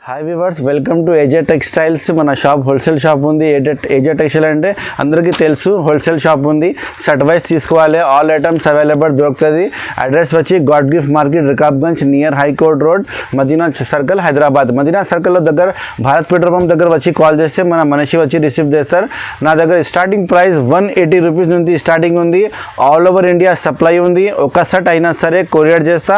Hi viewers, welcome to AJ textiles. మన shop wholesale shop ఉంది. AJ textile అంటే అందరికీ తెలుసు, హోల్సేల్ షాప్ ఉంది. సెట్ వైజ్ తీసుకోవాలి, ఆల్ ఐటమ్స్ అవైలబుల్ దొరుకుతుంది. అడ్రస్ వచ్చి God gift market, Rikabganj, near high court road, Madina circle, Hyderabad. Madina సర్కిల్లో దగ్గర భారత్ పెట్రోల్ పంప్ దగ్గర వచ్చి కాల్ చేస్తే మన మనిషి వచ్చి రిసీవ్ చేస్తారు. నా దగ్గర స్టార్టింగ్ ప్రైస్ 180 రూపీస్ నుంచి స్టార్టింగ్ ఉంది. ఆల్ ఓవర్ ఇండియా సప్లై ఉంది. ఒక సెట్ అయినా సరే కొరియర్ చేస్తా.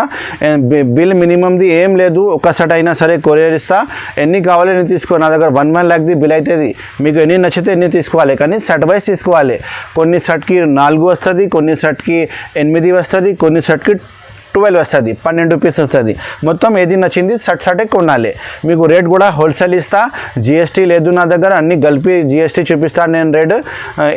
బిల్ మినిమంది ఏం లేదు, ఒక సెట్ అయినా సరే కొరియర్ ఇస్తా. ఎన్ని కావాలి ఎన్ని తీసుకో. నా దగ్గర 1 lakh బిల్ అవుతుంది. మీకు ఎన్ని నచ్చితే ఎన్ని తీసుకోవాలి, కానీ సెట్ వైజ్ తీసుకోవాలి. కొన్ని సెట్కి 4 వస్తుంది, కొన్ని సెట్కి 8 వస్తుంది, కొన్ని సెట్కి 12 వస్తుంది, 12 రూపీస్ వస్తుంది. మొత్తం ఏది నచ్చింది సటే కొనాలి. మీకు రేట్ కూడా హోల్సేల్ ఇస్తా. జిఎస్టీ లేదు నా దగ్గర, అన్ని కలిపి జిఎస్టీ చూపిస్తాను నేను. రేట్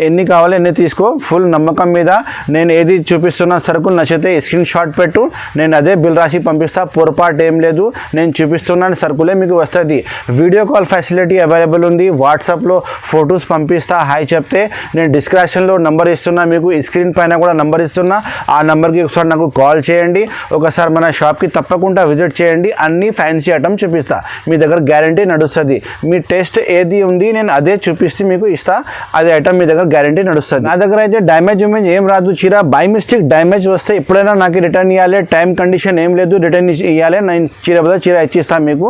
ఎన్ని కావాలి ఎన్ని తీసుకో. ఫుల్ నమ్మకం మీద నేను ఏది చూపిస్తున్నా సరుకులు నచ్చితే స్క్రీన్ షాట్ పెట్టు, నేను అదే బిల్ రాసి పంపిస్తా. పొరపాటు ఏం లేదు, నేను చూపిస్తున్నాను సరుకులే మీకు వస్తుంది. వీడియో కాల్ ఫెసిలిటీ అవైలబుల్ ఉంది. వాట్సాప్లో ఫొటోస్ పంపిస్తా. హాయ్ చెప్తే నేను డిస్క్రిప్షన్లో నంబర్ ఇస్తున్నా, మీకు స్క్రీన్ పైన కూడా నంబర్ ఇస్తున్నా. ఆ నెంబర్కి ఒకసారి నాకు కాల్ చేయండి. ఒకసారి మన షాప్కి తప్పకుండా విజిట్ చేయండి. అన్ని ఫ్యాన్సీ ఐటమ్ చూపిస్తా. మీ దగ్గర గ్యారంటీ నడుస్తుంది. మీ టేస్ట్ ఏది ఉంది నేను అదే చూపిస్తే మీకు ఇస్తా. అదే ఐటమ్ మీ దగ్గర గ్యారంటీ నడుస్తుంది. నా దగ్గర అయితే డ్యామేజ్ ఏం రాదు. చీర బై మిస్టేక్ డ్యామేజ్ వస్తే ఎప్పుడైనా నాకు రిటర్న్ ఇవ్వాలి. టైం కండిషన్ ఏం లేదు, రిటర్న్ ఇవ్వాలి. నేను చీర బదులు చీర ఇచ్చిస్తాను మీకు.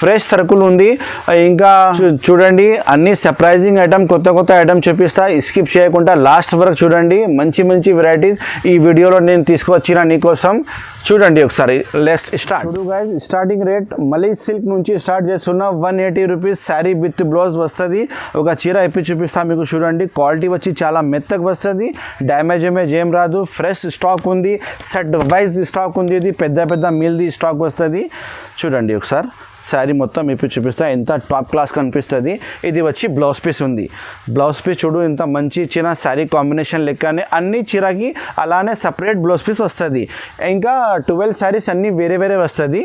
ఫ్రెష్ సరుకులు ఉంది. ఇంకా చూడండి, అన్ని సర్ప్రైజింగ్ ఐటమ్, కొత్త ఐటమ్ చూపిస్తా. స్కిప్ చేయకుండా లాస్ట్ వరకు చూడండి. మంచి వెరైటీస్ ఈ వీడియోలో నేను తీసుకొచ్చిన నీకోసం. చూడండి ఒకసారి. Let's start. చూడు గైస్, స్టార్టింగ్ రేట్ మలై సిల్క్ నుంచి స్టార్ట్ చేస్తున్నా. 180 రూపీస్ శారీ విత్ బ్లౌజ్ వస్తుంది. ఒక చీర ఇప్పి చూపిస్తాను మీకు. చూడండి, క్వాలిటీ వచ్చి చాలా మెత్తగా వస్తుంది. డ్యామేజ్ ఏం రాదు. ఫ్రెష్ స్టాక్ ఉంది. సెట్ వైజ్ స్టాక్ ఉంది. ఇది పెద్ద మీల్ది స్టాక్ వస్తుంది. చూడండి ఒకసారి శారీ మొత్తం ఇప్పి చూపిస్తా. ఎంత టాప్ క్లాస్ కనిపిస్తుంది. ఇది వచ్చి బ్లౌజ్ పీస్ ఉంది. బ్లౌజ్ పీస్ చూడు ఎంత మంచి ఇచ్చిన. శారీ కాంబినేషన్ లెక్కనే అన్ని చీరకి అలానే సపరేట్ బ్లౌజ్ పీస్ వస్తుంది. ఇంకా 12 శారీస్ అన్నీ వేరే వస్తుంది.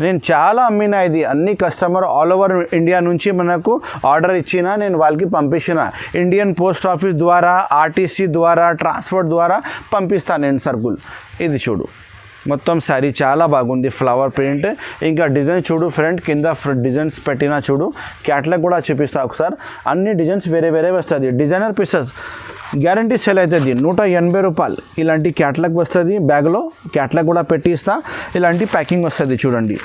నేను చాలా అమ్మిన ఇది. అన్ని కస్టమర్ ఆల్ ఓవర్ ఇండియా నుంచి మనకు ఆర్డర్ ఇచ్చిన, నేను వాళ్ళకి పంపించిన. ఇండియన్ పోస్ట్ ఆఫీస్ ద్వారా, ఆర్టీసీ ద్వారా, ట్రాన్స్పోర్ట్ ద్వారా పంపిస్తాను నేను సరుకులు. ఇది చూడు, మొత్తం శారీ చాలా బాగుంది. ఫ్లవర్ ప్రింట్, ఇంకా డిజైన్ చూడు ఫ్రంట్ కింద డిజైన్స్ పెట్టినా చూడు. క్యాట్లాగ్ కూడా చూపిస్తా ఒకసారి. అన్ని డిజైన్స్ వేరే వస్తుంది. డిజైనర్ పీసెస్ గ్యారంటీ సేల్ అవుతుంది. 180 రూపాయలు ఇలాంటి క్యాట్లాగ్ వస్తుంది. బ్యాగ్లో క్యాట్లాగ్ కూడా పెట్టి ఇస్తా. ఇలాంటి ప్యాకింగ్ వస్తుంది. చూడండి,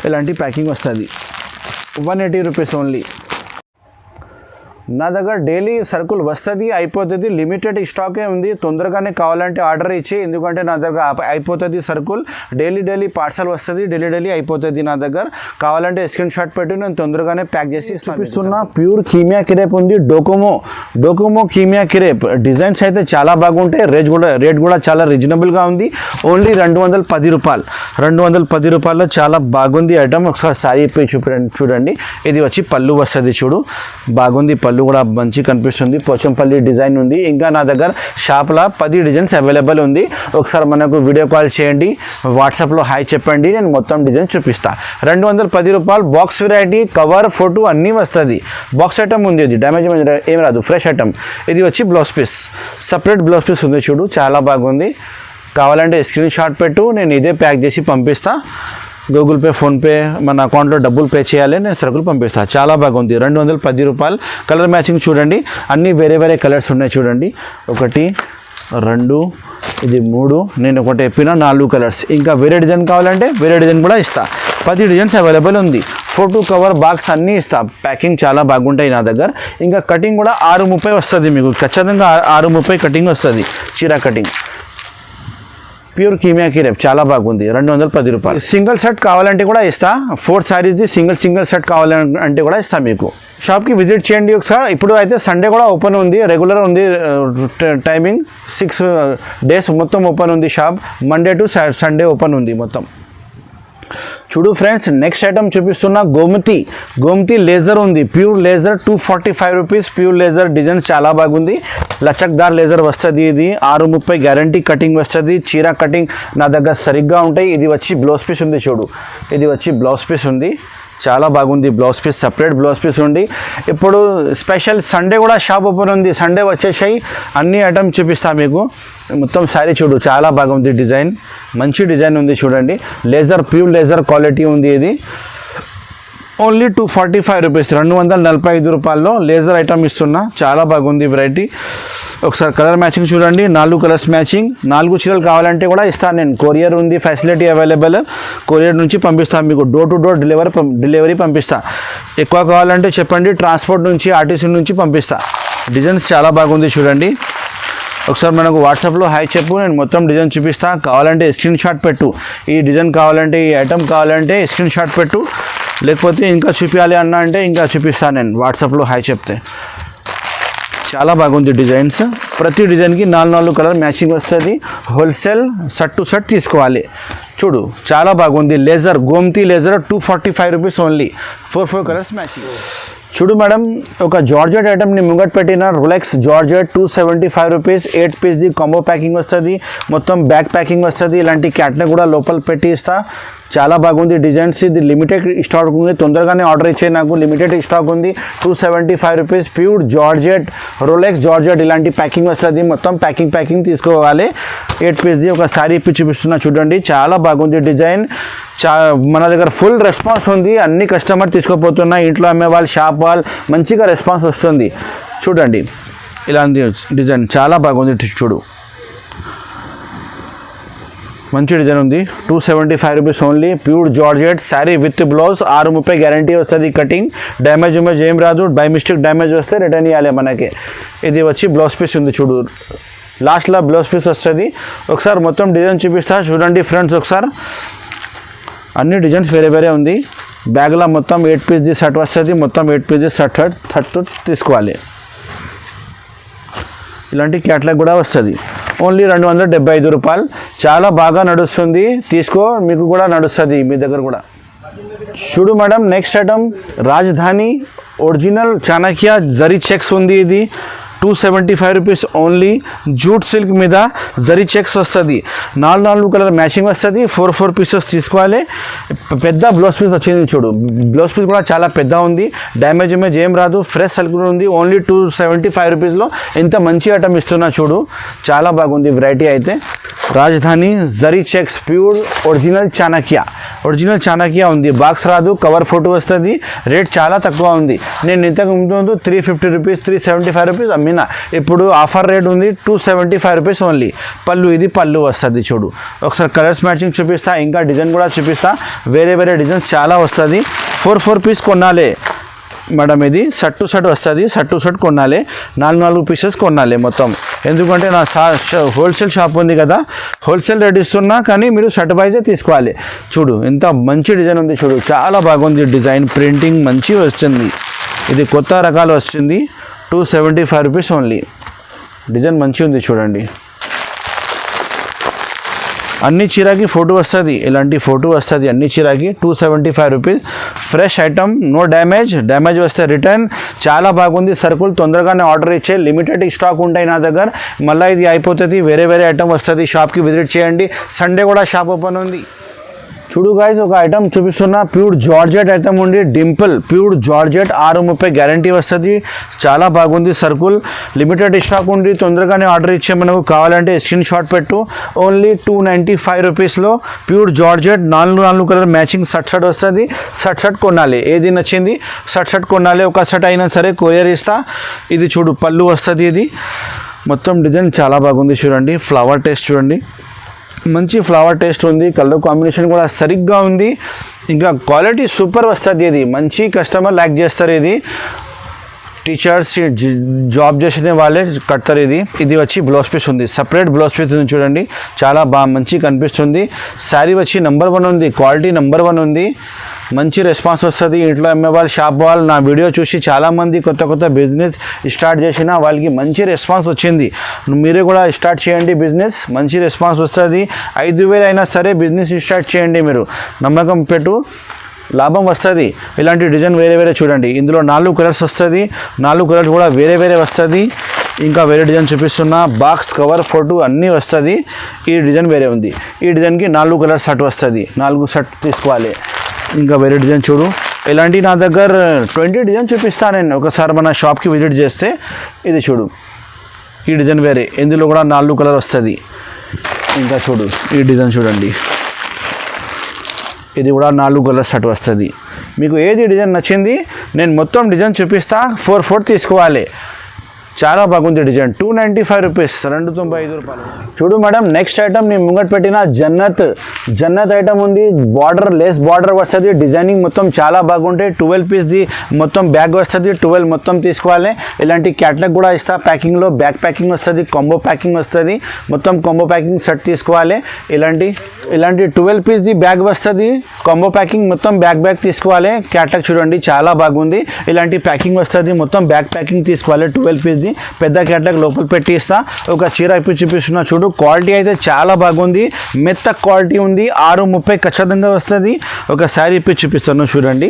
ఇలాంటి ప్యాకింగ్ వస్తుంది. 180 రూపీస్ ఓన్లీ. నా దగ్గర డైలీ సరుకులు వస్తుంది, అయిపోతుంది. లిమిటెడ్ స్టాకే ఉంది. తొందరగానే కావాలంటే ఆర్డర్ ఇచ్చి, ఎందుకంటే నా దగ్గర అయిపోతుంది సరుకులు. డైలీ పార్సల్ వస్తుంది. డైలీ అయిపోతుంది నా దగ్గర. కావాలంటే స్క్రీన్ షాట్ పెట్టి నేను తొందరగానే ప్యాక్ చేసి చూపిస్తున్నా. ప్యూర్ కీమియా క్రేప్ ఉంది. డోకోమో కీమియా క్రేప్ డిజైన్స్ అయితే చాలా బాగుంటాయి. రేట్ కూడా చాలా రీజనబుల్గా ఉంది. ఓన్లీ 210 రూపాయలు. 210 రూపాయల్లో చాలా బాగుంది ఐటమ్. ఒకసారి సారీ పై చూడండి. ఇది వచ్చి పళ్ళు వస్తుంది. చూడు, బాగుంది. పళ్ళు కూడా మంచి కనిపిస్తుంది. పోచంపల్లి డిజైన్ ఉంది. ఇంకా నా దగ్గర షాప్లో 10 డిజైన్స్ అవైలబుల్ ఉంది. ఒకసారి మనకు వీడియో కాల్ చేయండి, వాట్సాప్లో హాయ్ చెప్పండి, నేను మొత్తం డిజైన్ చూపిస్తా. 210 రూపాయలు. బాక్స్ వెరైటీ, కవర్, ఫోటో అన్నీ వస్తుంది. బాక్స్ ఐటమ్ ఉంది. ఇది డ్యామేజ్ ఏం రాదు, ఫ్రెష్ ఐటమ్. ఇది వచ్చి blouse piece, separate blouse piece ఉంది. చూడు, చాలా బాగుంది. కావాలంటే స్క్రీన్ షాట్ పెట్టు, నేను ఇదే ప్యాక్ చేసి పంపిస్తా. గూగుల్ పే, ఫోన్పే, మన అకౌంట్లో డబ్బులు పే చేయాలి, నేను సరుకులు పంపిస్తాను. చాలా బాగుంది. 210 రూపాయలు. కలర్ మ్యాచింగ్ చూడండి. అన్నీ వేరే కలర్స్ ఉన్నాయి. చూడండి, 1, 2, ఇది 3. నేను ఒకటి చెప్పిన 4 కలర్స్. ఇంకా వేరే డిజైన్ కావాలంటే వేరే డిజైన్ కూడా ఇస్తా. 10 డిజైన్స్ అవైలబుల్ ఉంది. ఫోటో, కవర్, బాక్స్ అన్నీ ఇస్తా. ప్యాకింగ్ చాలా బాగుంటాయి నా దగ్గర. ఇంకా కటింగ్ కూడా 6:30 వస్తుంది మీకు. ఖచ్చితంగా 6:30 కటింగ్ వస్తుంది. చీర కటింగ్ ప్యూర్ కీమియా క్రేప్ చాలా బాగుంది. 210 రూపాయలు. సింగిల్ సెట్ కావాలంటే కూడా ఇస్తా. 4 శారీస్ది సింగిల్ సెట్ కావాలంటే కూడా ఇస్తా మీకు. షాప్కి విజిట్ చేయండి ఒకసారి. ఇప్పుడు అయితే సండే కూడా ఓపెన్ ఉంది. రెగ్యులర్ ఉంది టైమింగ్. 6 days మొత్తం ఓపెన్ ఉంది shop. Monday to Sunday open ఉంది మొత్తం. చూడు ఫ్రెండ్స్, నెక్స్ట్ ఐటమ్ చూపిస్తున్నా. గోమతి లేజర్ ఉంది. Pure laser 245 rupees. Pure laser design చాలా బాగుంది. లచక్దార్ లేజర్ వస్తుంది. ఇది 6:30 గ్యారంటీ కటింగ్ వస్తుంది. చీర కటింగ్ నా దగ్గర సరిగ్గా ఉంటాయి. ఇది వచ్చి బ్లౌజ్ పీస్ ఉంది. చూడు, ఇది వచ్చి బ్లౌజ్ పీస్ ఉంది. చాలా బాగుంది. Blouse piece, separate blouse piece ఉంది. ఇప్పుడు స్పెషల్ సండే కూడా షాప్ ఓపెన్ ఉంది. సండే వచ్చేసాయి. అన్ని ఐటమ్ చూపిస్తా మీకు. మొత్తం శారీ చూడు, చాలా బాగుంది. డిజైన్ మంచి డిజైన్ ఉంది. చూడండి, లేజర్, ప్యూర్ లేజర్ క్వాలిటీ ఉంది. ఇది ఓన్లీ 245 రూపీస్, 245 రూపాయల్లో లేజర్ ఐటమ్ ఇస్తున్నా. చాలా బాగుంది వెరైటీ. ఒకసారి కలర్ మ్యాచింగ్ చూడండి, 4 కలర్స్ మ్యాచింగ్. 4 చీరలు కావాలంటే కూడా ఇస్తాను నేను. కొరియర్ ఉంది, ఫెసిలిటీ అవైలబుల్. కొరియర్ నుంచి పంపిస్తాను మీకు, డోర్ టు డోర్ డెలివరీ పంపిస్తా. ఎక్కువ కావాలంటే చెప్పండి, ట్రాన్స్పోర్ట్ నుంచి ఆర్టీసీ నుంచి పంపిస్తా. డిజైన్స్ చాలా బాగుంది చూడండి. ఒకసారి మనకు వాట్సాప్లో హాయ్ చెప్పు, నేను మొత్తం డిజైన్ చూపిస్తా. కావాలంటే స్క్రీన్ షాట్ పెట్టు, ఈ డిజైన్ కావాలంటే ఈ ఐటమ్ కావాలంటే స్క్రీన్ షాట్ పెట్టు. లేకపోతే ఇంకా చూపించాలి అన్న అంటే ఇంకా చూపిస్తాను నేను వాట్సాప్లో హాయ్ చెప్తే. చాలా బాగుంది డిజైన్స్. ప్రతి డిజైన్కి 4 కలర్ మ్యాచింగ్ వస్తుంది. హోల్సేల్ షర్ట్ టు షర్ట్ తీసుకోవాలి. చూడు చాలా బాగుంది. Laser, Gomti laser 245 rupees only. 4 colours matching. చూడు మేడం, ఒక జార్జెట్ ఐటమ్ని ముంగట్ పెట్టిన రోలెక్స్ జార్జెట్ 275 రూపీస్. 8 పీస్ది కాంబో ప్యాకింగ్ వస్తుంది, మొత్తం బ్యాక్ ప్యాకింగ్ వస్తుంది. ఇలాంటి క్యాట్ని కూడా లోపల పెట్టి ఇస్తా. చాలా బాగుంది డిజైన్స్. ఇది లిమిటెడ్ స్టాక్ ఉంది, తొందరగానే ఆర్డర్ ఇచ్చే నాకు. లిమిటెడ్ స్టాక్ ఉంది. 275 rupees. Pure georgette, Rolex georgette ఇలాంటి ప్యాకింగ్ వస్తుంది. మొత్తం ప్యాకింగ్ తీసుకోవాలి. 8 పీస్ది ఒక శారీ ఇప్పి చూపిస్తున్నా చూడండి. చాలా బాగుంది డిజైన్. మన దగ్గర ఫుల్ రెస్పాన్స్ ఉంది. అన్ని కస్టమర్ తీసుకోపోతున్నా. ఇంట్లో అమ్మే వాళ్ళు, షాప్ వాళ్ళు మంచిగా రెస్పాన్స్ వస్తుంది. చూడండి ఇలాంటి డిజైన్ చాలా బాగుంది. చూడు మంచి డిజైన్ ఉంది. 275 rupees only. Pure georgette sari with blouse. 630 guarantee వస్తుంది. కటింగ్ డ్యామేజ్ ఏం రాదు. బై మిస్టేక్ డ్యామేజ్ వస్తే రిటర్న్ ఇవ్వాలి మనకి. ఇది వచ్చి బ్లౌజ్ పీస్ ఉంది చూడు, లాస్ట్లో బ్లౌజ్ పీస్ వస్తుంది. ఒకసారి మొత్తం డిజైన్ చూపిస్తా చూడండి ఫ్రెండ్స్. ఒకసారి అన్ని డిజైన్స్ వేరే ఉంది. బ్యాగ్లో మొత్తం 8 పీస్ది షర్ట్ వస్తుంది. మొత్తం 8 పీస్ది షర్ట్ తీసుకోవాలి. ఇలాంటి క్యాట్లాగ్ కూడా వస్తుంది. ఓన్లీ 275 రూపాయలు. చాలా బాగా నడుస్తుంది. తీసుకో, మీకు కూడా నడుస్తుంది మీ దగ్గర కూడా. చూడు మేడం, నెక్స్ట్ ఐటమ్ రాజధాని ఒరిజినల్ చాణక్య జరీ చెక్స్ ఉంది. ఇది 275 రూపీస్ ఓన్లీ. జూట్ సిల్క్ మీద జరీ చెక్స్ వస్తుంది. 4 కలర్ మ్యాచింగ్ వస్తుంది. 4 పీసెస్ తీసుకోవాలి. పెద్ద బ్లౌజ్ పీస్ వచ్చింది చూడు. బ్లౌజ్ పీస్ కూడా చాలా పెద్ద ఉంది. డ్యామేజ్ ఏం రాదు. ఫ్రెష్ సిల్క్ ఉంది. ఓన్లీ 275 రూపీస్లో ఎంత మంచి ఐటమ్ ఇస్తున్నా చూడు. చాలా బాగుంది వెరైటీ అయితే. రాజధాని zari checks pure original Chanakya ఉంది. బాక్స్ రాదు, కవర్ ఫోటో వస్తుంది. రేట్ చాలా తక్కువ ఉంది. నేను ఇంతకు ముందు 350 రూపీస్, 375 రూపీస్ అమ్మినా. ఇప్పుడు ఆఫర్ రేట్ ఉంది 275 రూపీస్ ఓన్లీ. ఇది పళ్ళు వస్తుంది చూడు. ఒకసారి కలర్స్ మ్యాచింగ్ చూపిస్తా, ఇంకా డిజైన్ కూడా చూపిస్తా. వేరే డిజైన్స్ చాలా వస్తుంది. 4 పీస్ కొనాలి మేడం. ఇది షర్ట్ టు షర్ట్ వస్తుంది. షర్ట్ టు షర్ట్ కొనాలి. 4 పీసెస్ కొనాలి మొత్తం. ఎందుకంటే నా హోల్సేల్ షాప్ ఉంది కదా, హోల్సేల్ రేట్ ఇస్తున్నా. కానీ మీరు షర్ట్ వైజే తీసుకోవాలి. చూడు ఎంత మంచి డిజైన్ ఉంది చూడు. చాలా బాగుంది డిజైన్. ప్రింటింగ్ మంచి వస్తుంది. ఇది కొత్త రకాలు వస్తుంది. 275 రూపీస్ ఓన్లీ. డిజైన్ మంచి ఉంది చూడండి. అన్ని చీరకి ఫోటో వస్తుంది. ఇలాంటి ఫోటో వస్తుంది అన్ని చీరకి. 275 rupees. Fresh item, no damage వస్తే రిటర్న్. చాలా బాగుంది. సరుకులు తొందరగానే ఆర్డర్ ఇచ్చే. లిమిటెడ్ స్టాక్ ఉంటాయి నా దగ్గర. మళ్ళీ ఇది అయిపోతుంది. వేరే ఐటమ్ వస్తుంది. షాప్కి విజిట్ చేయండి. సండే కూడా షాప్ ఓపెన్ ఉంది. చూడు గాయస్, ఒక ఐటమ్ చూపిస్తున్నా. ప్యూర్ జార్జెట్ ఐటమ్ ఉంది. డింపుల్ ప్యూర్ జార్జెట్ 630 గ్యారంటీ వస్తుంది. చాలా బాగుంది. సర్కుల్ లిమిటెడ్ స్టాక్ ఉంది. తొందరగానే ఆర్డర్ ఇచ్చే. మనకు కావాలంటే స్క్రీన్ షాట్ పెట్టు. ఓన్లీ 295 రూపీస్లో pure georgette 4 colour matching shirt వస్తుంది. షర్ట్ కొనాలి. ఏది నచ్చింది షర్ట్ కొనాలి. ఒక షర్ట్ అయినా సరే కొరియర్ ఇస్తా. ఇది చూడు పళ్ళు వస్తుంది. ఇది మొత్తం డిజైన్ చాలా బాగుంది చూడండి. ఫ్లవర్ టేస్ట్ చూడండి. మంచి ఫ్లవర్ టేస్ట్ ఉంది. కలర్ కాంబినేషన్ కూడా సరిగ్గా ఉంది. ఇంకా క్వాలిటీ సూపర్ వస్తుంది. ఇది మంచి కస్టమర్ లైక్ చేస్తారు. ఇది టీచర్స్, జాబ్ చేసే వాళ్ళే కడతారు. ఇది వచ్చి బ్లౌజ్ పీస్ ఉంది. సపరేట్ బ్లౌజ్ పీస్ ఉంది చూడండి. చాలా మంచి కనిపిస్తుంది. శారీ వచ్చి నెంబర్ 1 ఉంది. క్వాలిటీ నెంబర్ 1 ఉంది. మంచి రెస్పాన్స్ వస్తుంది. ఇంట్లో అమ్మే వాళ్ళు, షాప్ వాళ్ళు నా వీడియో చూసి చాలామంది కొత్త బిజినెస్ స్టార్ట్ చేసిన వాళ్ళకి మంచి రెస్పాన్స్ వచ్చింది. మీరే కూడా స్టార్ట్ చేయండి బిజినెస్. మంచి రెస్పాన్స్ వస్తుంది. 5,000 అయినా సరే బిజినెస్ స్టార్ట్ చేయండి. మీరు నమ్మకం పెట్టు, లాభం వస్తుంది. ఇలాంటి డిజైన్ వేరే చూడండి. ఇందులో 4 కలర్స్ వస్తుంది. 4 కలర్స్ కూడా వేరే వస్తుంది. ఇంకా వేరే డిజైన్ చూపిస్తున్నా. బాక్స్, కవర్, ఫోటో అన్నీ వస్తుంది. ఈ డిజైన్ వేరే ఉంది. ఈ డిజైన్కి 4 కలర్ షర్ట్ వస్తుంది. 4 షర్ట్ తీసుకోవాలి. ఇంకా వేరే డిజైన్ చూడు. ఇలాంటి నా దగ్గర 20 డిజైన్ చూపిస్తాను నేను. ఒకసారి మన షాప్కి విజిట్ చేస్తే. ఇది చూడు, ఈ డిజైన్ వేరే. ఇందులో కూడా 4 కలర్ వస్తుంది. ఇంకా చూడు ఈ డిజైన్ చూడండి. ఇది కూడా 4 కలర్ షర్ట్ వస్తుంది. మీకు ఏది డిజైన్ నచ్చింది నేను మొత్తం డిజైన్ చూపిస్తా 4 తీసుకోవాలి. చాలా బాగుంది డిజైన్. 295 రూపీస్, 295 రూపాయలు. చూడు మేడం, నెక్స్ట్ ఐటమ్ నేను ముంగట్ పెట్టిన జన్నత్ ఐటమ్ ఉంది. బార్డర్ లేస్ బార్డర్ వస్తుంది, డిజైనింగ్ మొత్తం చాలా బాగుంటాయి. 12 పీస్ది మొత్తం బ్యాగ్ వస్తుంది, 12 మొత్తం తీసుకోవాలి. ఇలాంటి క్యాటలాగ్ కూడా ఇస్తా ప్యాకింగ్లో. బ్యాక్ ప్యాకింగ్ వస్తుంది, కాంబో ప్యాకింగ్ వస్తుంది, మొత్తం కాంబో ప్యాకింగ్ సెట్ తీసుకోవాలి. ఇలాంటి 12 పీస్ది బ్యాగ్ వస్తుంది, కాంబో ప్యాకింగ్ మొత్తం బ్యాగ్ తీసుకోవాలి. క్యాటలాగ్ చూడండి చాలా బాగుంది. ఇలాంటి ప్యాకింగ్ వస్తుంది, మొత్తం బ్యాగ్ ప్యాకింగ్ తీసుకోవాలి. 12 పీస్ది పెద్ద క్యాటలాగ్ లోపల పెట్టి ఇస్తా. ఒక చీర ఇప్పి చూపిస్తున్నా చూడు. క్వాలిటీ అయితే చాలా బాగుంది, మెత్త క్వాలిటీ ఉంది. 630 ఖచ్చితంగా వస్తుంది. ఒక శారీ ఇప్పి చూపిస్తాను చూడండి.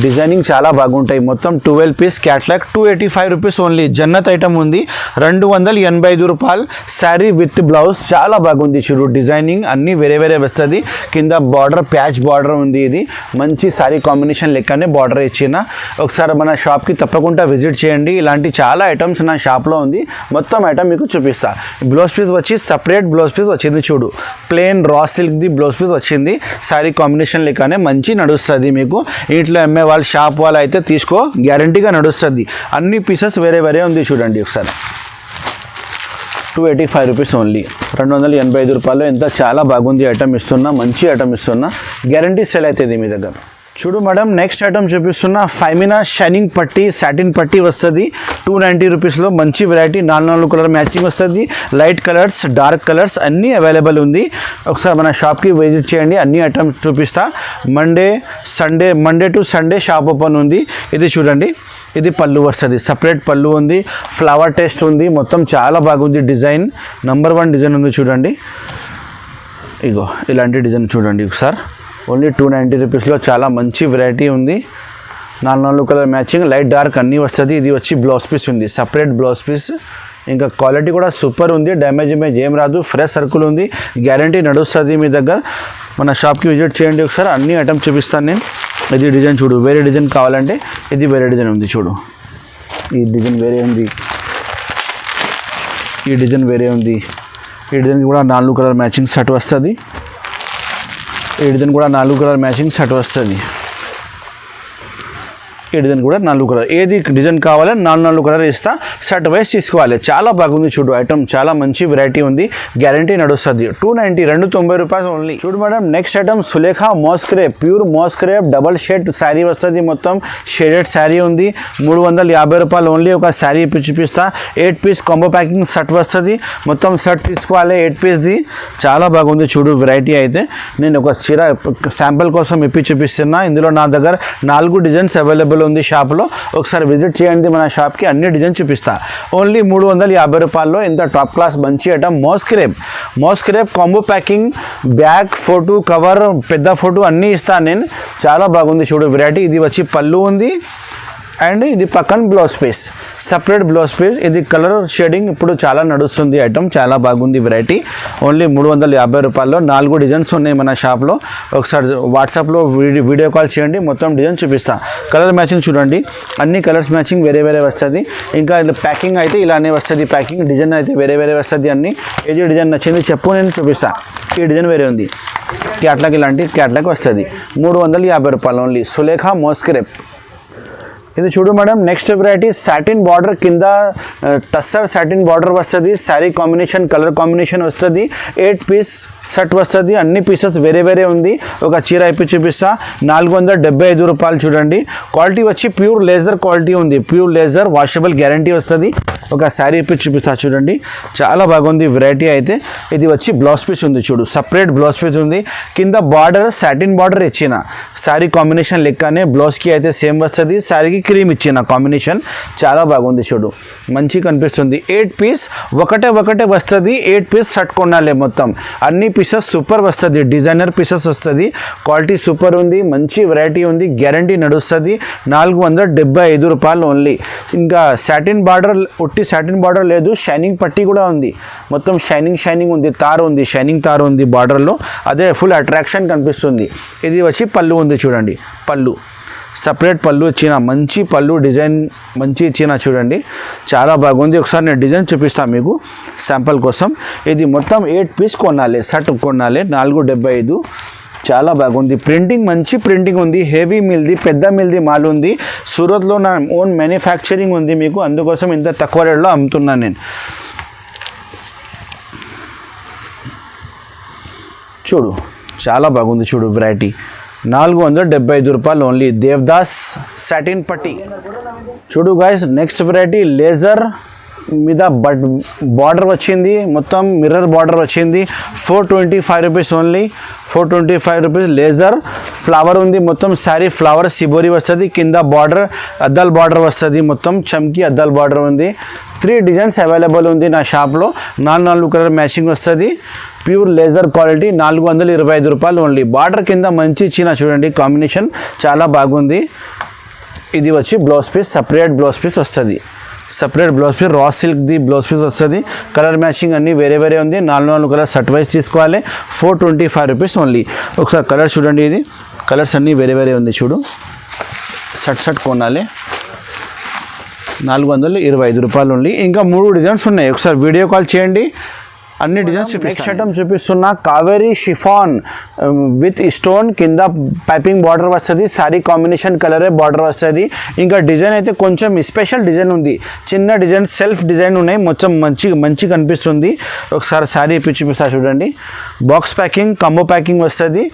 డిజైనింగ్ చాలా బాగుంటాయి. మొత్తం 12 piece catalogue, 285 rupees only. Jannat item ఉంది, 285 రూపాయలు. శారీ విత్ బ్లౌజ్ చాలా బాగుంది చూడు. డిజైనింగ్ అన్నీ వేరే వస్తుంది. కింద బార్డర్ ప్యాచ్ బార్డర్ ఉంది. ఇది మంచి శారీ కాంబినేషన్ లెక్కనే బార్డర్ ఇచ్చిన. ఒకసారి మన షాప్కి తప్పకుండా విజిట్ చేయండి. ఇలాంటి చాలా ఐటమ్స్ నా షాప్లో ఉంది. మొత్తం ఐటమ్ మీకు చూపిస్తా. బ్లౌజ్ పీస్ వచ్చి సపరేట్ బ్లౌజ్ పీస్ వచ్చింది చూడు. ప్లెయిన్ రా సిల్క్ది బ్లౌజ్ పీస్ వచ్చింది. శారీ కాంబినేషన్ లెక్కనే మంచి నడుస్తుంది మీకు. ఇంట్లో అమ్మే వాళ్ళు షాప్ వాళ్ళు అయితే తీసుకో, గ్యారంటీగా నడుస్తుంది. అన్ని పీసెస్ వేరే ఉంది చూడండి ఒకసారి. 285 రూపీస్ ఓన్లీ, 285 రూపాయలు. ఎంత చాలా బాగుంది ఐటమ్ ఇస్తున్నా, మంచి ఐటమ్ ఇస్తున్నా, గ్యారంటీ సెల్ అవుతుంది మీ దగ్గర. చూడు మేడం, నెక్స్ట్ ఐటమ్ చూపిస్తున్నా. ఫైమినా షైనింగ్ పట్టీ, సాటిన్ పట్టీ వస్తుంది 290 రూపీస్లో. మంచి వెరైటీ, 4 కలర్ మ్యాచింగ్ వస్తుంది. లైట్ కలర్స్, డార్క్ కలర్స్ అన్నీ అవైలబుల్ ఉంది. ఒకసారి మన షాప్కి విజిట్ చేయండి, అన్ని ఐటమ్స్ చూపిస్తా. Monday to Sunday shop open ఉంది. ఇది చూడండి, ఇది పళ్ళు వస్తుంది, సపరేట్ పళ్ళు ఉంది, ఫ్లవర్ టేస్ట్ ఉంది. మొత్తం చాలా బాగుంది డిజైన్. నెంబర్ 1 డిజైన్ ఉంది చూడండి. ఇగో ఇలాంటి డిజైన్ చూడండి ఒకసారి. ఓన్లీ 290 రూపీస్లో చాలా మంచి వెరైటీ ఉంది. 4 కలర్ మ్యాచింగ్, లైట్ డార్క్ అన్నీ వస్తుంది. ఇది వచ్చి బ్లౌజ్ పీస్ ఉంది, సపరేట్ బ్లౌజ్ పీస్. ఇంకా క్వాలిటీ కూడా సూపర్ ఉంది, డ్యామేజ్ ఏం రాదు, ఫ్రెష్ సర్కుల్ ఉంది, గ్యారంటీ నడుస్తుంది మీ దగ్గర. మన షాప్కి విజిట్ చేయండి ఒకసారి. అన్ని ఐటమ్స్ చూపిస్తాను నేను. ఇది డిజైన్ చూడు, వేరే డిజైన్ కావాలంటే ఇది వేరే డిజైన్ ఉంది చూడు. ఈ డిజైన్ వేరే ఉంది, ఈ డిజైన్ వేరే ఉంది. ఈ డిజైన్కి కూడా 4 కలర్ మ్యాచింగ్ సెట్ వస్తుంది. ఈ డిజైన్ కూడా 4 కలర్ మ్యాచింగ్ సెట్ వస్తుంది. ఈ డిజైన్ కూడా 4 కలర్. ఏది డిజైన్ కావాలి 4 కలర్ ఇస్తా, సెట్ వైజ్ తీసుకోవాలి. చాలా బాగుంది చూడు ఐటమ్, చాలా మంచి వెరైటీ ఉంది, గ్యారంటీ నడుస్తుంది. 290, 290 రూపాయలు ఓన్లీ. చూడు madam, next item Sulekha moss crepe, pure moss crepe double shade sari వస్తుంది. మొత్తం షేడెడ్ శారీ ఉంది, 350 రూపాయలు ఓన్లీ. ఒక శారీ ఇప్పి చూపిస్తా. 8 పీస్ కాంబో ప్యాకింగ్ సెట్ వస్తుంది. మొత్తం సెట్ తీసుకోవాలి 8 పీస్ది. చాలా బాగుంది చూడు వెరైటీ అయితే. నేను ఒక చీర శాంపుల్ కోసం ఇప్పి చూపిస్తున్నా. ఇందులో నా దగ్గర 4 డిజైన్స్ అవైలబుల్ ఉంది షాప్లో. ఒకసారి విజిట్ చేయండి మన షాప్కి, అన్ని డిజైన్ చూపిస్తా. ఓన్లీ 350 రూపాయల్లో ఇంత టాప్ క్లాస్ మంచి item. Moss crepe combo packing, bag photo, cover, పెద్ద ఫోటో అన్నీ ఇస్తాను నేను. చాలా బాగుంది చూడు వెరైటీ. ఇది వచ్చి పళ్ళు ఉంది అండ్ ఇది పక్కన blouse piece, separate blouse piece. ఇది కలర్ షేడింగ్ ఇప్పుడు చాలా నడుస్తుంది ఐటమ్, చాలా బాగుంది వెరైటీ. ఓన్లీ 350 రూపాయల్లో 4 డిజైన్స్ ఉన్నాయి మన షాప్లో. ఒకసారి వాట్సాప్లో వీడియో కాల్ చేయండి, మొత్తం డిజైన్ చూపిస్తా. కలర్ మ్యాచింగ్ చూడండి, అన్ని కలర్స్ మ్యాచింగ్ వేరే వస్తుంది. ఇంకా ప్యాకింగ్ అయితే ఇలానే వస్తుంది. ప్యాకింగ్ డిజైన్ అయితే వేరే వస్తుంది. అన్ని ఏది డిజైన్ నచ్చింది చెప్పు, నేను చూపిస్తా. ఈ డిజైన్ వేరే ఉంది, క్యాట్లాగ్ ఇలాంటి క్యాట్లాగ్ వస్తుంది. 350 రూపాయలు ఓన్లీ. సులేఖ మోస్క్రేప్. ఇది చూడు madam, next variety satin border కింద టస్సర్ సాటిన్ బార్డర్ వస్తుంది. శారీ కాంబినేషన్, కలర్ కాంబినేషన్ వస్తుంది. 8 పీస్ సెట్ వస్తుంది. అన్ని పీసెస్ వేరే ఉంది. ఒక చీర ఇప్పి చూపిస్తా. 475 రూపాయలు చూడండి. క్వాలిటీ వచ్చి ప్యూర్ లేజర్ క్వాలిటీ ఉంది, ప్యూర్ లేజర్, వాషబుల్ గ్యారంటీ వస్తుంది. ఒక శారీ ఇప్పి చూపిస్తా చూడండి. చాలా బాగుంది వెరైటీ అయితే. ఇది వచ్చి బ్లౌజ్ పీస్ ఉంది చూడు, సపరేట్ బ్లౌజ్ పీస్ ఉంది. కింద బార్డర్ సాటిన్ బార్డర్ ఇచ్చిన, శారీ కాంబినేషన్ లెక్కనే బ్లౌజ్కి అయితే సేమ్ వస్తుంది. శారీకి క్రీమ్ ఇచ్చిన కాంబినేషన్, చాలా బాగుంది చూడు, మంచి కనిపిస్తుంది. 8 పీస్ ఒకటే వస్తుంది. 8 పీస్ సెట్ కొనాలి మొత్తం. అన్ని పీసెస్ సూపర్ వస్తుంది, డిజైనర్ పీసెస్ వస్తుంది. క్వాలిటీ సూపర్ ఉంది, మంచి వెరైటీ ఉంది, గ్యారంటీ నడుస్తుంది. 475 రూపాయలు ఓన్లీ. ఇంకా సాటిన్ బార్డర్, ఒట్టి సాటిన్ బార్డర్ లేదు, షైనింగ్ పట్టీ కూడా ఉంది. మొత్తం షైనింగ్ ఉంది, తారు ఉంది, షైనింగ్ తారు ఉంది బార్డర్లో. అదే ఫుల్ అట్రాక్షన్ కనిపిస్తుంది. ఇది వచ్చి పళ్ళు ఉంది చూడండి, పళ్ళు సపరేట్ పళ్ళు ఇచ్చిన, మంచి పళ్ళు డిజైన్ మంచి ఇచ్చిన చూడండి, చాలా బాగుంది. ఒకసారి నేను డిజైన్ చూపిస్తాను మీకు శాంపుల్ కోసం. ఇది మొత్తం 8 పీస్ కొనాలి, సెట్ కొనాలి. 475. చాలా బాగుంది. ప్రింటింగ్ మంచి ప్రింటింగ్ ఉంది. హెవీ మిల్ది, పెద్ద మిల్ది మాల్ ఉంది. సూరత్లో నా ఓన్ మ్యానుఫ్యాక్చరింగ్ ఉంది మీకు, అందుకోసం ఇంత తక్కువ రేట్లో అమ్ముతున్నాను నేను. చూడు చాలా బాగుంది. చూడు వెరైటీ 475 రూపాయలు ఓన్లీ. దేవదాస్ సాటిన్ పట్టి. చూడు గాయస్, నెక్స్ట్ వెరైటీ లేజర్ మీద బార్డర్ వచ్చింది, మొత్తం మిర్రర్ బార్డర్ వచ్చింది. 425 rupees only. 425 rupees. Laser flower ఉంది, మొత్తం శారీ ఫ్లవర్ సిబోరి వస్తుంది. కింద బార్డర్ అద్దాల బార్డర్ వస్తుంది, మొత్తం చమ్కి అద్దాల బార్డర్ ఉంది. 3 డిజైన్స్ అవైలబుల్ ఉంది నా షాప్లో. 4 కలర్ మ్యాచింగ్ వస్తుంది. ప్యూర్ లేజర్ క్వాలిటీ 425 రూపాయలు ఓన్లీ. బార్డర్ కింద మంచి ఇచ్చిన చూడండి, కాంబినేషన్ చాలా బాగుంది. ఇది వచ్చి blouse piece, separate blouse piece వస్తుంది. సపరేట్ బ్లౌజ్ పీస్, రా సిల్క్ది బ్లౌజ్ పీస్ వస్తుంది. కలర్ మ్యాచింగ్ అన్నీ వేరే వేరే ఉంది. 4 కలర్ సెట్ వైజ్ తీసుకోవాలి. 425 రూపీస్ ఓన్లీ. ఒకసారి కలర్ చూడండి, ఇది కలర్స్ అన్నీ వేరే వేరే ఉంది. చూడు, సెట్ కొనాలి. 425 రూపాయలు ఓన్లీ. ఇంకా 3 డిజైన్స్ ఉన్నాయి, ఒకసారి వీడియో కాల్ చేయండి, అన్ని డిజైన్స్ నెక్స్ట్ ఐటమ్ చూపిస్తున్నా. కావేరీ షిఫాన్ విత్ స్టోన్, కింద పైపింగ్ బార్డర్ వస్తుంది. శారీ కాంబినేషన్ కలరే బార్డర్ వస్తుంది. ఇంకా డిజైన్ అయితే కొంచెం స్పెషల్ డిజైన్ ఉంది, చిన్న డిజైన్ సెల్ఫ్ డిజైన్ ఉన్నాయి, మొత్తం మంచి కనిపిస్తుంది. ఒకసారి శారీ చూపిస్తా చూడండి. బాక్స్ ప్యాకింగ్, కంబో ప్యాకింగ్ వస్తుంది.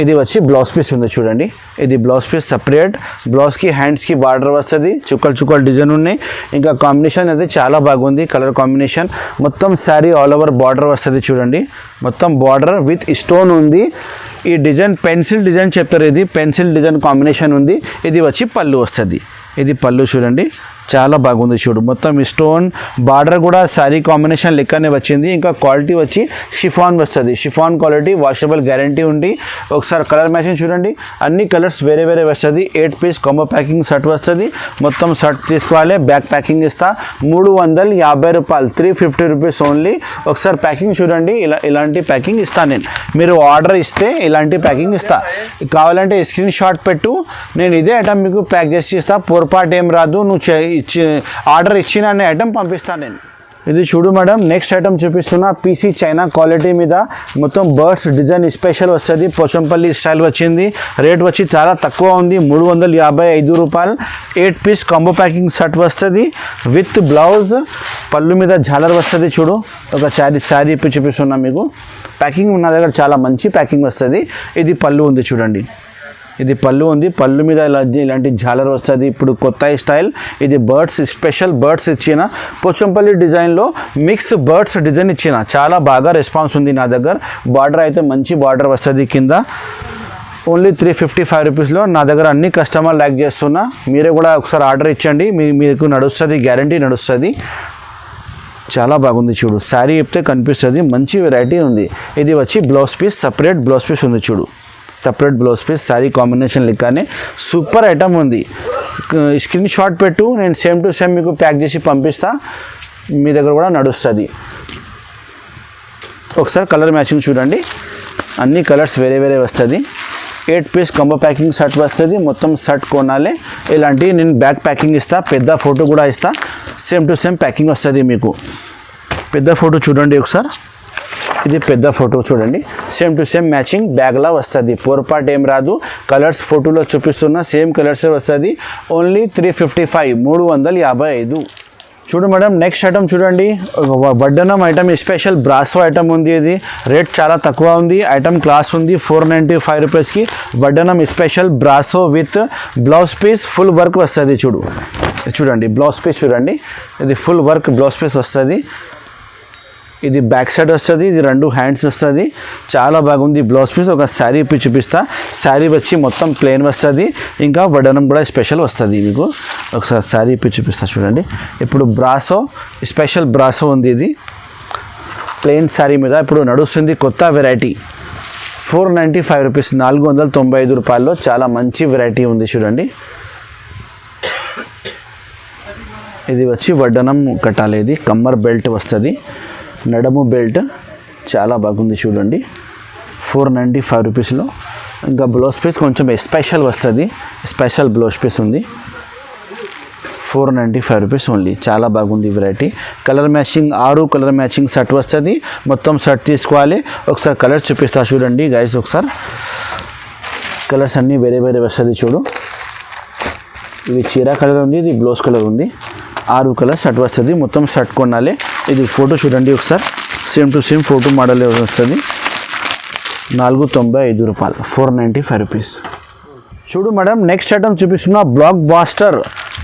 ఇది వచ్చి బ్లౌజ్ పీస్ ఉంది చూడండి. ఇది బ్లౌజ్ పీస్ సపరేట్. బ్లౌజ్కి హ్యాండ్స్కి బార్డర్ వస్తుంది, చుక్కలు డిజైన్ ఉన్నాయి. ఇంకా కాంబినేషన్ అయితే చాలా బాగుంది, కలర్ కాంబినేషన్. మొత్తం శారీ ఆల్ ఓవర్ బార్డర్ వస్తుంది చూడండి, మొత్తం బార్డర్ విత్ స్టోన్ ఉంది. ఈ డిజైన్ పెన్సిల్ డిజైన్ చెప్తారు, ఇది పెన్సిల్ డిజైన్ కాంబినేషన్ ఉంది. ఇది వచ్చి పళ్ళు వస్తుంది. ఇది పళ్ళు చూడండి, చాలా బాగుంది. చూడు, మొత్తం స్టోన్ బార్డర్ కూడా శారీ కాంబినేషన్ లెక్కనే వచ్చింది. ఇంకా క్వాలిటీ వచ్చి షిఫాన్ వస్తుంది. షిఫాన్ క్వాలిటీ, వాషబుల్ గ్యారంటీ ఉంది. ఒకసారి కలర్ మ్యాచింగ్ చూడండి, అన్ని కలర్స్ వేరే వేరే వస్తుంది. 8 పీస్ కాంబో ప్యాకింగ్ సెట్ వస్తుంది. మొత్తం సెట్ తీసుకోవాలి. బ్యాక్ ప్యాకింగ్ ఇస్తా. 350 రూపాయలు, 350 రూపీస్ ఓన్లీ. ఒకసారి ప్యాకింగ్ చూడండి, ఇలాంటి ప్యాకింగ్ ఇస్తాను నేను. మీరు ఆర్డర్ ఇస్తే ఇలాంటి ప్యాకింగ్ ఇస్తా. కావాలంటే స్క్రీన్ షాట్ పెట్టు, నేను ఇదే ఐటమ్ మీకు ప్యాక్ చేసి ఇస్తా. పొరపాటు ఏం రాదు, నువ్వు ఆర్డర్ ఇచ్చిన ఐటమ్ పంపిస్తాను నేను. ఇది చూడు మేడం, నెక్స్ట్ ఐటమ్ చూపిస్తున్నా. పీసీ చైనా క్వాలిటీ మీద మొత్తం బర్డ్స్ డిజైన్ స్పెషల్ వస్తుంది. పోచంపల్లి స్టైల్ వచ్చింది. రేట్ వచ్చి చాలా తక్కువ ఉంది, 355 రూపాయలు. 8 పీస్ కాంబో ప్యాకింగ్ సెట్ వస్తుంది విత్ బ్లౌజ్. పళ్ళు మీద జాలర్ వస్తుంది. చూడు, ఒక శారీ ఇప్పి చూపిస్తున్నా మీకు. ప్యాకింగ్ నా దగ్గర చాలా మంచి ప్యాకింగ్ వస్తుంది. ఇది పళ్ళు ఉంది చూడండి, ఇది పళ్ళు ఉంది. పళ్ళు మీద ఇలాంటి జాలర్ వస్తుంది. ఇప్పుడు కొత్త స్టైల్. ఇది బర్డ్స్ స్పెషల్ బర్డ్స్ ఇచ్చిన, పోచంపల్లి డిజైన్లో మిక్స్ బర్డ్స్ డిజైన్ ఇచ్చిన. చాలా బాగా రెస్పాన్స్ ఉంది నా దగ్గర. బార్డర్ అయితే మంచి బార్డర్ వస్తుంది కింద. ఓన్లీ 355 రూపీస్లో నా దగ్గర అన్ని కస్టమర్ లైక్ చేస్తున్నా. మీరే కూడా ఒకసారి ఆర్డర్ ఇచ్చండి, మీకు నడుస్తుంది, గ్యారంటీ నడుస్తుంది. చాలా బాగుంది. చూడు, శారీ చెప్తే కనిపిస్తుంది, మంచి వెరైటీ ఉంది. ఇది వచ్చి blouse piece, separate blouse piece ఉంది. చూడు, separate blouse piece, sari combination లెక్కనే సూపర్ ఐటమ్ ఉంది. స్క్రీన్ షాట్ పెట్టు, నేను సేమ్ టు సేమ్ మీకు ప్యాక్ చేసి పంపిస్తా. మీ దగ్గర కూడా నడుస్తుంది. ఒకసారి కలర్ మ్యాచింగ్ చూడండి, అన్ని కలర్స్ వేరే వేరే వస్తుంది. 8 పీస్ కాంబో ప్యాకింగ్ సెట్ వస్తుంది. మొత్తం సెట్ కొనాలి. ఇలాంటి నేను బ్యాక్ ప్యాకింగ్ ఇస్తా, పెద్ద ఫోటో కూడా ఇస్తా. సేమ్ టు సేమ్ ప్యాకింగ్ వస్తుంది మీకు. పెద్ద ఫోటో చూడండి ఒకసారి, ఇది పెద్ద ఫోటో చూడండి. సేమ్ టు సేమ్ మ్యాచింగ్ బ్యాగ్లా వస్తుంది, పొరపాటు ఏం రాదు. కలర్స్ ఫోటోలో చూపిస్తున్నా, సేమ్ కలర్సే వస్తుంది. ఓన్లీ 355, 355. చూడు మేడం, నెక్స్ట్ ఐటమ్ చూడండి. వడ్డనం ఐటమ్ స్పెషల్ బ్రాసో ఐటమ్ ఉంది. ఇది రేట్ చాలా తక్కువ ఉంది. ఐటమ్ క్లాస్ ఉంది. 495 రూపీస్కి వడ్డనం స్పెషల్ బ్రాసో with blouse piece full work వస్తుంది. చూడండి బ్లౌజ్ పీస్ చూడండి, ఇది ఫుల్ వర్క్ బ్లౌజ్ పీస్ వస్తుంది. ఇది బ్యాక్ సైడ్ వస్తుంది, ఇది 2 హ్యాండ్స్ వస్తుంది. చాలా బాగుంది బ్లౌజ్ పీస్. ఒక శారీ ఇప్పి చూపిస్తా. శారీ వచ్చి మొత్తం ప్లెయిన్ వస్తుంది. ఇంకా వడ్డనం కూడా స్పెషల్ వస్తుంది మీకు. ఒకసారి శారీ ఇప్పి చూపిస్తా చూడండి. ఇప్పుడు బ్రాసో స్పెషల్ బ్రాసో ఉంది. ఇది ప్లెయిన్ శారీ మీద ఇప్పుడు నడుస్తుంది కొత్త వెరైటీ. 495 రూపీస్, 495 రూపాయల్లో చాలా మంచి వెరైటీ ఉంది చూడండి. ఇది వచ్చి వడ్డనం కట్టాలి. ఇది కమ్మర్ బెల్ట్ వస్తుంది, నడుము బెల్ట్. చాలా బాగుంది చూడండి. 495 రూపీస్లో. ఇంకా బ్లౌజ్ పీస్ కొంచెం స్పెషల్ వస్తుంది, స్పెషల్ బ్లౌజ్ పీస్ ఉంది. 495 రూపీస్ ఓన్లీ. చాలా బాగుంది variety. Colour matching 6 colour matching set వస్తుంది. మొత్తం సెట్ తీసుకోవాలి. ఒకసారి కలర్స్ చూపిస్తా చూడండి గైస్. ఒకసారి కలర్స్ అన్నీ వేరే వేరే వస్తుంది చూడు. ఇది చీర కలర్ ఉంది, ఇది బ్లౌజ్ కలర్ ఉంది. 6 కలర్ సెట్ వస్తుంది. మొత్తం సెట్ కొనాలి. ఇది ఫోటో చూడండి ఒకసారి. Same to same photo model వస్తుంది. 495 రూపాయలు, 495 రూపీస్. చూడు మేడం, నెక్స్ట్ ఐటమ్ చూపిస్తున్నా బ్లాక్ బాస్టర్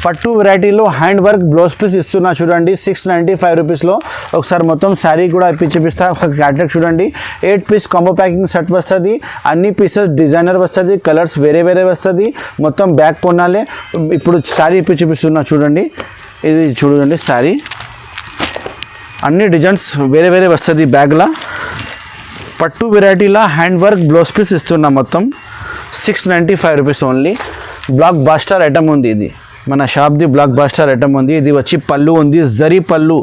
పట్టు వెరైటీలో హ్యాండ్ వర్క్ బ్లౌజ్ పీస్ ఇస్తున్నా చూడండి. 695 రూపీస్లో. ఒకసారి మొత్తం శారీ కూడా చూపిస్తా. ఒకసారి క్యాటలాగ్ చూడండి. 8 పీస్ కాంబో ప్యాకింగ్ సెట్ వస్తుంది. అన్ని పీసెస్ డిజైనర్ వస్తుంది. కలర్స్ వేరే వేరే వస్తుంది. మొత్తం బ్యాగ్ కొనాలి. ఇప్పుడు శారీ చూపిస్తున్నా చూడండి. ఇది చూడండి శారీ. అన్ని డిజైన్స్ వేరే వేరే వస్తుంది బ్యాగ్లా. పట్టు వెరైటీలా హ్యాండ్ వర్క్ బ్లౌజ్ పీస్ ఇస్తున్నా. మొత్తం 695 rupees only. Blockbuster item ఉంది. ఇది మన షాప్ది బ్లాక్ బాస్టర్ ఐటమ్ ఉంది. ఇది వచ్చి పళ్ళు ఉంది, జరీ పళ్ళు,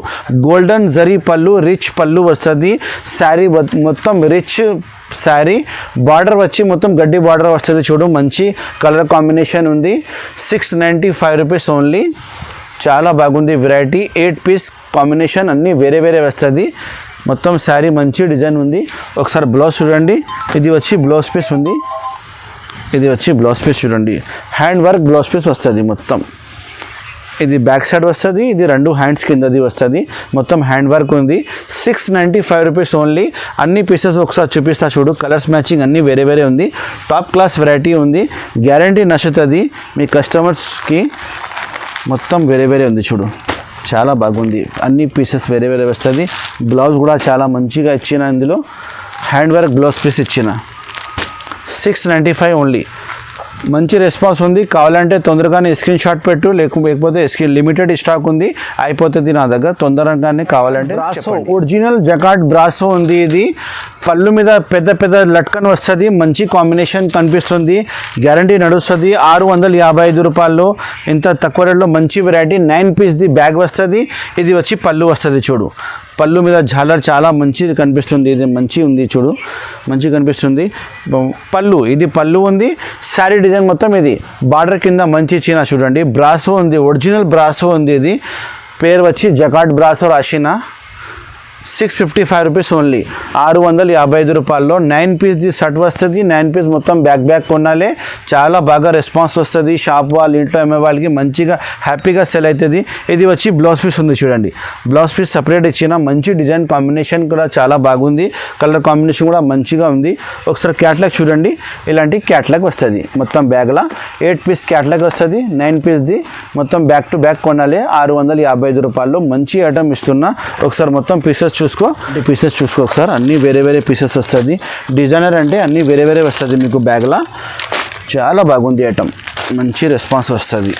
గోల్డెన్ జరీ పళ్ళు, రిచ్ పళ్ళు వస్తుంది. శారీ మొత్తం రిచ్ శారీ. బార్డర్ వచ్చి మొత్తం గడ్డి బార్డర్ వస్తుంది చూడు. మంచి కలర్ కాంబినేషన్ ఉంది. 695 రూపీస్ ఓన్లీ. చాలా బాగుంది వెరైటీ. 8 పీస్ కాంబినేషన్ అన్నీ వేరే వేరే వస్తుంది. మొత్తం శారీ మంచి డిజైన్ ఉంది. ఒకసారి బ్లౌజ్ చూడండి. ఇది వచ్చి బ్లౌజ్ పీస్ ఉంది. ఇది వచ్చి బ్లౌజ్ పీస్ చూడండి. హ్యాండ్ వర్క్ బ్లౌజ్ పీస్ వస్తుంది మొత్తం. ఇది బ్యాక్ సైడ్ వస్తుంది. ఇది 2 హ్యాండ్స్ కిందది వస్తుంది. మొత్తం హ్యాండ్ వర్క్ ఉంది. 695 రూపీస్ ఓన్లీ. అన్ని పీసెస్ ఒకసారి చూపిస్తా చూడు. కలర్స్ మ్యాచింగ్ అన్నీ వేరే వేరే ఉంది. టాప్ క్లాస్ వెరైటీ ఉంది. గ్యారంటీ నచ్చుతుంది మీ కస్టమర్స్కి. మొత్తం వేరే వేరే ఉంది చూడు. చాలా బాగుంది. అన్ని పీసెస్ వేరే వేరే వస్తుంది. బ్లౌజ్ కూడా చాలా మంచిగా ఇచ్చిన. ఇందులో హ్యాండ్ వర్క్ బ్లౌజ్ పీస్ ఇచ్చిన. 695 ఓన్లీ. మంచి రెస్పాన్స్ ఉంది. కావాలంటే తొందరగానే స్క్రీన్ షాట్ పెట్టు. లేకపోతే లిమిటెడ్ స్టాక్ ఉంది, అయిపోతుంది నా దగ్గర. తొందరగానే కావాలంటే ఒరిజినల్ జకాట్ బ్రాసో ఉంది. ఇది పళ్ళు మీద పెద్ద పెద్ద లట్కన్ వస్తుంది. మంచి కాంబినేషన్ కనిపిస్తుంది. గ్యారంటీ నడుస్తుంది. 655 రూపాయల్లో ఇంత తక్కువ రేట్లో మంచి వెరైటీ. 9 పీస్ది బ్యాగ్ వస్తుంది. ఇది వచ్చి పళ్ళు వస్తుంది చూడు. పళ్ళు మీద జాలర్ చాలా మంచిది కనిపిస్తుంది. ఇది మంచి ఉంది చూడు, మంచి కనిపిస్తుంది పళ్ళు. ఇది పళ్ళు ఉంది. శారీ డిజైన్ మొత్తం ఇది బార్డర్ కింద మంచి ఇచ్చిన చూడండి. బ్రాసో ఉంది, ఒరిజినల్ బ్రాసో ఉంది. ఇది పేరు వచ్చి జకాట్ బ్రాసో రాసిన. 655 రూపీస్ ఓన్లీ. 655 రూపాయల్లో 9 పీస్ది సెట్ వస్తుంది. 9 పీస్ మొత్తం బ్యాగ్ కొనాలి. చాలా బాగా రెస్పాన్స్ వస్తుంది. షాప్ వాళ్ళు ఇంట్లో అమ్మే వాళ్ళకి మంచిగా హ్యాపీగా సెల్ అవుతుంది. ఇది వచ్చి బ్లౌజ్ పీస్ ఉంది చూడండి. బ్లౌజ్ పీస్ సపరేట్ ఇచ్చిన. మంచి డిజైన్ కాంబినేషన్ కూడా చాలా బాగుంది. కలర్ కాంబినేషన్ కూడా మంచిగా ఉంది. ఒకసారి క్యాట్లాగ్ చూడండి. ఇలాంటి క్యాట్లాగ్ వస్తుంది మొత్తం బ్యాగ్లా. 8 పీస్ క్యాట్లాగ్ వస్తుంది. 9 పీస్ది మొత్తం బ్యాక్ టు బ్యాక్ కొనాలి. 655 రూపాయల్లో మంచి ఐటమ్ ఇస్తున్నా. ఒకసారి మొత్తం పీసెస్ చూసుకో. పీసెస్ చూసుకో ఒకసారి. అన్నీ వేరే వేరే పీసెస్ వస్తుంది. డిజైనర్ అంటే అన్నీ వేరే వేరే వస్తుంది మీకు బ్యాగ్లా. చాలా బాగుంది ఐటమ్. మంచి రెస్పాన్స్ వస్తుంది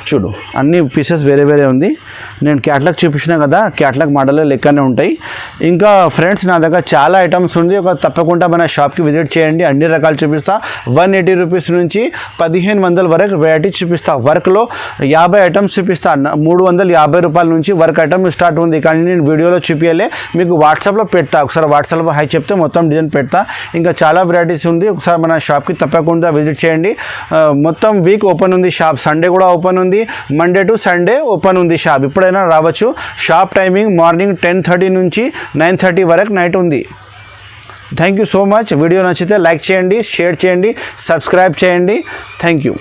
చూడు. అన్ని పీసెస్ వేరే వేరే ఉంది. నేను క్యాట్లాగ్ చూపించినా కదా, క్యాట్లాగ్ మోడల్ లెక్కనే ఉంటాయి. ఇంకా ఫ్రెండ్స్ నా దగ్గర చాలా ఐటమ్స్ ఉంది. తప్పకుండా మన షాప్కి విజిట్ చేయండి. అన్ని రకాలు చూపిస్తా. 180 రూపీస్ నుంచి 1500 వరకు వెరైటీ చూపిస్తా. వర్క్లో 50 ఐటమ్స్ చూపిస్తా. 350 రూపాయల నుంచి వర్క్ ఐటమ్ స్టార్ట్ ఉంది. కానీ నేను వీడియోలో చూపించలే, మీకు వాట్సాప్లో పెడతా. ఒకసారి వాట్సాప్లో హై చెప్తే మొత్తం డిజైన్ పెడతా. ఇంకా చాలా వెరైటీస్ ఉంది. ఒకసారి మన షాప్కి తప్పకుండా విజిట్ చేయండి. మొత్తం వీక్ ఓపెన్ ఉంది షాప్. సండే కూడా ఓపెన్ ఉంది. మండే టు సండే ఓపెన్ ఉంది షాప్. ఎప్పుడైనా రావచ్చు. షాప్ టైమింగ్ మార్నింగ్ 10:30 నుంచి 9:30 వరకు నైట్ ఉంది. Thank you so much. Video నచ్చితే లైక్ చేయండి, షేర్ చేయండి, సబ్స్క్రైబ్ చేయండి. Thank you.